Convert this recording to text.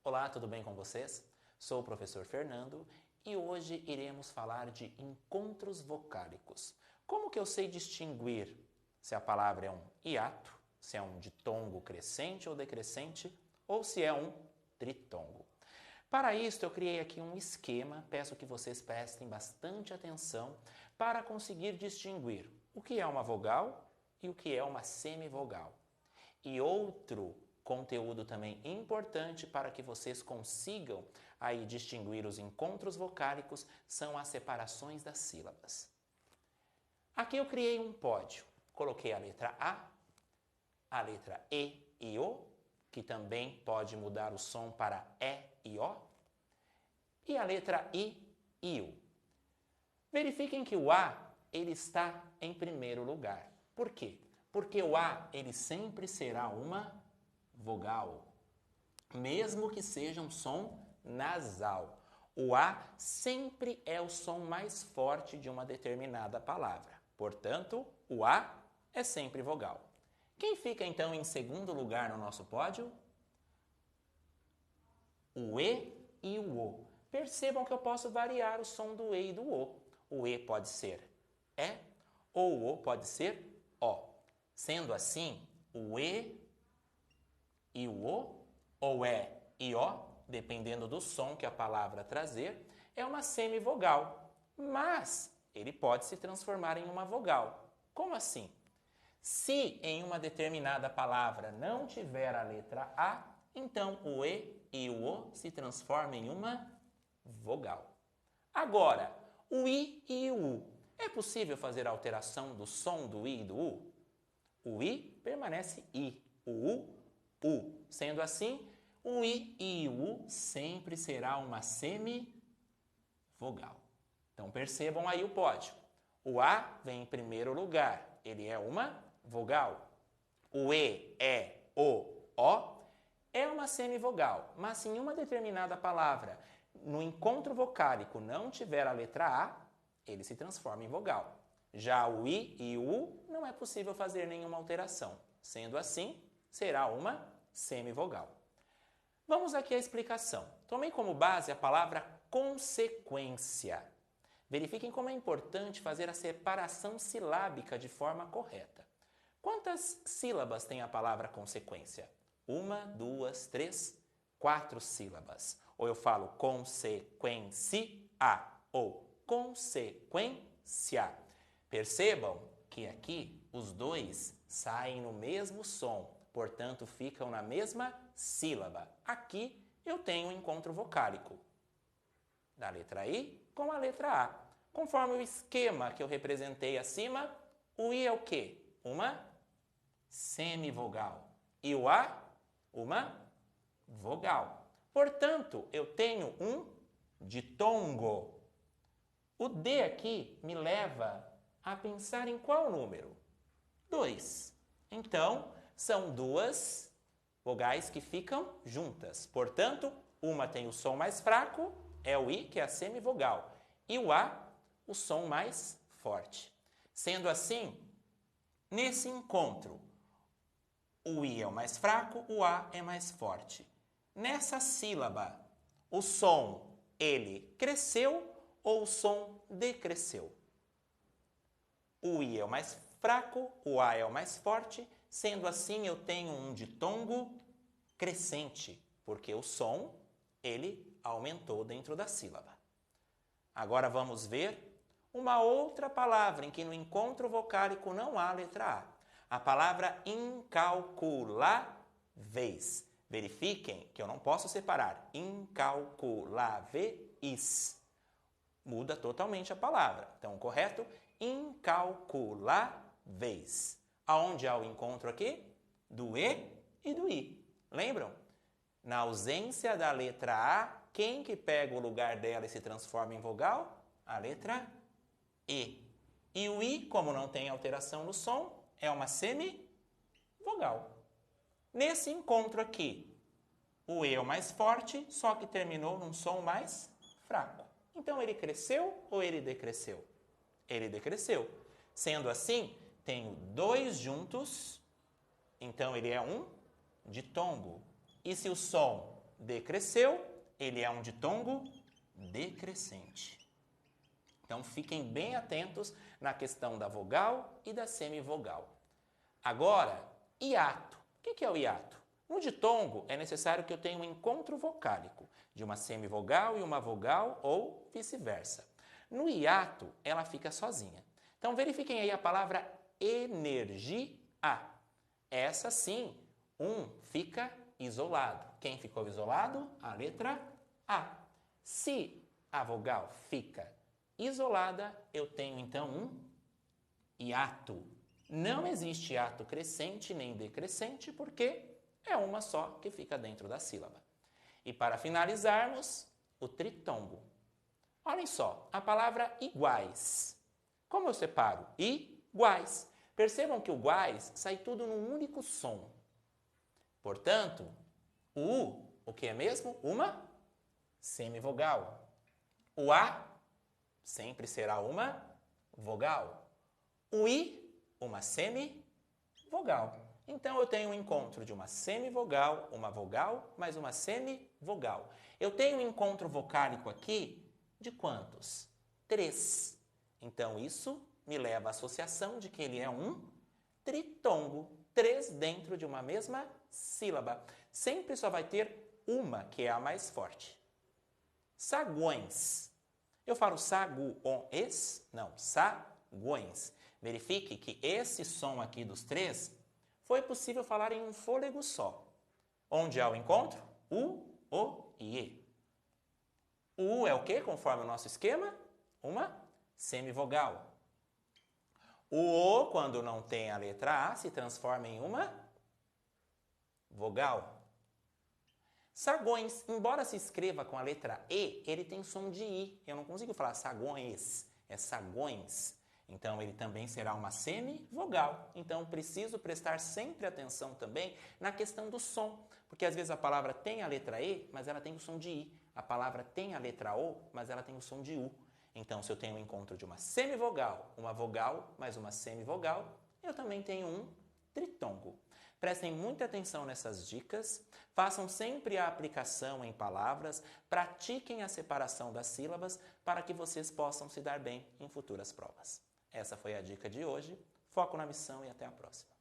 Olá, tudo bem com vocês? Sou o professor Fernando e hoje iremos falar de encontros vocálicos. Como que eu sei distinguir se a palavra é um hiato, se é um ditongo crescente ou decrescente, ou se é um tritongo? Para isso, eu criei aqui um esquema, peço que vocês prestem bastante atenção para conseguir distinguir o que é uma vogal e o que é uma semivogal. E outro conteúdo também importante para que vocês consigam aí distinguir os encontros vocálicos são as separações das sílabas. Aqui eu criei um pódio. Coloquei a letra a letra e o, que também pode mudar o som para e o, e a letra e u. Verifiquem que o a ele está em primeiro lugar. Por quê? Porque o a ele sempre será uma vogal, mesmo que seja um som nasal. O a sempre é o som mais forte de uma determinada palavra. Portanto, o a é sempre vogal. Quem fica então em segundo lugar no nosso pódio? O e e o o. Percebam que eu posso variar o som do e e do o. O e pode ser e ou o pode ser o. Sendo assim, o e e o o, ou e o, dependendo do som que a palavra trazer, é uma semivogal, mas ele pode se transformar em uma vogal. Como assim? Se em uma determinada palavra não tiver a letra a, então o e o o se transformam em uma vogal. Agora, o i e o u. É possível fazer alteração do som do i e do u? O i permanece i, o u, u. Sendo assim, o i e o u sempre será uma semivogal. Então percebam aí o pódio. O a vem em primeiro lugar, ele é uma vogal. O e, o é uma semivogal, mas se em uma determinada palavra, no encontro vocálico, não tiver a letra a, ele se transforma em vogal. Já o i e o u não é possível fazer nenhuma alteração. Sendo assim, será uma semivogal. Vamos aqui à explicação. Tomei como base a palavra consequência. Verifiquem como é importante fazer a separação silábica de forma correta. Quantas sílabas tem a palavra consequência? 1, 2, 3, 4 sílabas. Ou eu falo consequência ou consequência. Percebam que aqui os dois saem no mesmo som, portanto ficam na mesma sílaba. Aqui eu tenho um encontro vocálico da letra I com a letra A. Conforme o esquema que eu representei acima, o I é o quê? Uma semivogal. E o A, uma vogal. Portanto, eu tenho um ditongo. O D aqui me leva a pensar em qual número? 2. Então, são duas vogais que ficam juntas. Portanto, uma tem o som mais fraco, é o I, que é a semivogal, e o A, o som mais forte. Sendo assim, nesse encontro, o I é o mais fraco, o A é mais forte. Nessa sílaba, o som, ele cresceu ou o som decresceu? O I é o mais fraco, o A é o mais forte, sendo assim eu tenho um ditongo crescente, porque o som, ele aumentou dentro da sílaba. Agora vamos ver uma outra palavra em que no encontro vocálico não há letra A. A palavra incalculáveis. Verifiquem que eu não posso separar incalculáveis. Muda totalmente a palavra. Então, o correto, incalculáveis. Aonde há o encontro aqui? Do E e do I. Lembram? Na ausência da letra A, quem que pega o lugar dela e se transforma em vogal? A letra E. E o I, como não tem alteração no som, é uma semivogal. Nesse encontro aqui, o E é o mais forte, só que terminou num som mais fraco. Então, ele cresceu ou ele decresceu? Ele decresceu. Sendo assim, tenho dois juntos, então ele é um ditongo. E se o som decresceu, ele é um ditongo decrescente. Então, fiquem bem atentos na questão da vogal e da semivogal. Agora, hiato. O que é o hiato? No ditongo, é necessário que eu tenha um encontro vocálico de uma semivogal e uma vogal ou vice-versa. No hiato, ela fica sozinha. Então, verifiquem aí a palavra energia. Essa sim, fica isolado. Quem ficou isolado? A letra A. Se a vogal fica isolada, eu tenho então um hiato. Não existe hiato crescente nem decrescente, porque é uma só que fica dentro da sílaba. E para finalizarmos, o tritongo. Olhem só, a palavra iguais. Como eu separo? Iguais. Percebam que o guais sai tudo num único som. Portanto, o que é mesmo? Uma semivogal. O A sempre será uma vogal. O I, uma semivogal. Então, eu tenho um encontro de uma semivogal, uma vogal, mais uma semivogal. Eu tenho um encontro vocálico aqui de quantos? 3. Então, isso me leva à associação de que ele é um tritongo. 3 dentro de uma mesma sílaba. Sempre só vai ter uma, que é a mais forte. Saguões. Eu falo saguões? Não, saguões. Verifique que esse som aqui dos 3 foi possível falar em um fôlego só. Onde há o encontro? O e E. O U é o quê, conforme o nosso esquema? Uma semivogal. O O, quando não tem a letra A, se transforma em uma vogal. Sagões, embora se escreva com a letra E, ele tem som de I. Eu não consigo falar sagões, é sagões. Então, ele também será uma semivogal. Então, preciso prestar sempre atenção também na questão do som. Porque, às vezes, a palavra tem a letra E, mas ela tem o som de I. A palavra tem a letra O, mas ela tem o som de U. Então, se eu tenho um encontro de uma semivogal, uma vogal, mais uma semivogal, eu também tenho um tritongo. Prestem muita atenção nessas dicas, façam sempre a aplicação em palavras, pratiquem a separação das sílabas para que vocês possam se dar bem em futuras provas. Essa foi a dica de hoje. Foco na missão e até a próxima.